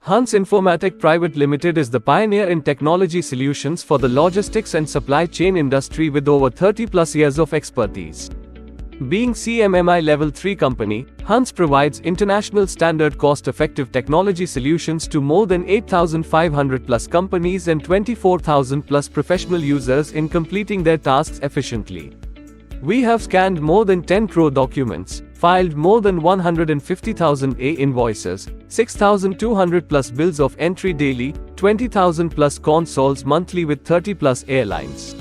Hans Infomatic Private Limited is the pioneer in technology solutions for the logistics and supply chain industry with over 30 plus years of expertise. Being CMMI Level 3 company, Hans provides international standard cost-effective technology solutions to more than 8,500 plus companies and 24,000 plus professional users in completing their tasks efficiently. We have scanned more than 10 crore documents, filed more than 150,000 invoices, 6,200 plus bills of entry daily, 20,000 plus consoles monthly with 30 plus airlines.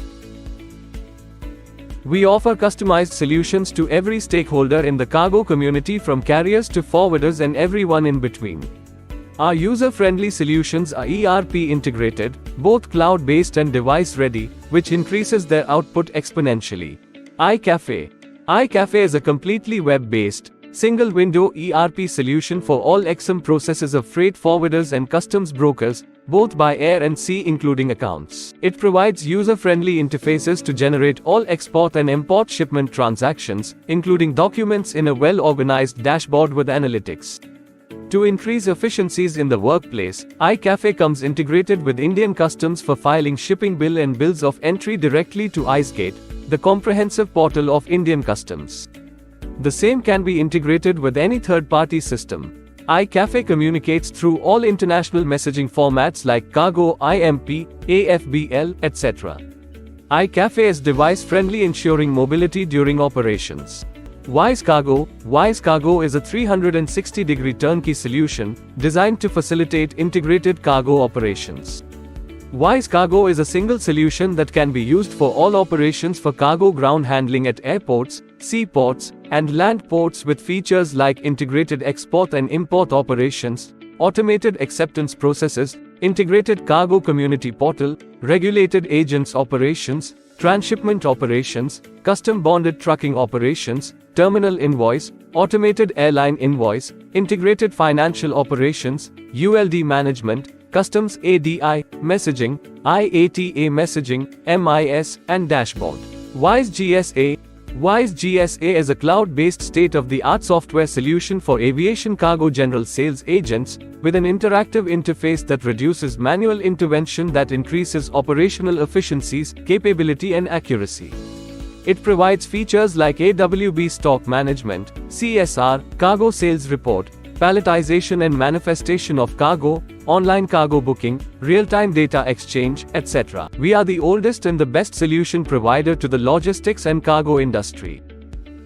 We offer customized solutions to every stakeholder in the cargo community, from carriers to forwarders and everyone in between. Our user-friendly solutions are ERP integrated, both cloud-based and device-ready, which increases their output exponentially. iCaffe. iCaffe is a completely web-based, single-window ERP solution for all XM processes of freight forwarders and customs brokers, both by air and sea including accounts. It provides user-friendly interfaces to generate all export and import shipment transactions, including documents in a well-organized dashboard with analytics. To increase efficiencies in the workplace, iCaffe comes integrated with Indian Customs for filing shipping bill and bills of entry directly to IceGate, the comprehensive portal of Indian Customs. The same can be integrated with any third-party system. iCaffe communicates through all international messaging formats like Cargo, IMP, AFBL, etc. iCaffe is device-friendly, ensuring mobility during operations. WiseCargo. WiseCargo is a 360-degree turnkey solution designed to facilitate integrated cargo operations. WiseCargo is a single solution that can be used for all operations for cargo ground handling at airports, seaports, and land ports, with features like integrated export and import operations, automated acceptance processes, integrated cargo community portal, regulated agents operations, transshipment operations, custom bonded trucking operations, terminal invoice, automated airline invoice, integrated financial operations, ULD management, customs ADI, messaging, IATA messaging, MIS, and dashboard. WiseGSA. WiseGSA is a cloud-based state-of-the-art software solution for aviation cargo general sales agents, with an interactive interface that reduces manual intervention that increases operational efficiencies, capability and accuracy. It provides features like AWB stock management, CSR, cargo sales report, palletization and manifestation of cargo, online cargo booking, real-time data exchange, etc. We are the oldest and the best solution provider to the logistics and cargo industry.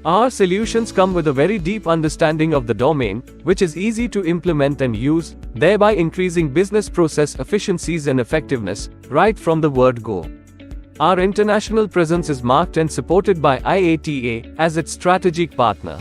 Our solutions come with a very deep understanding of the domain, which is easy to implement and use, thereby increasing business process efficiencies and effectiveness, right from the word go. Our international presence is marked and supported by IATA as its strategic partner.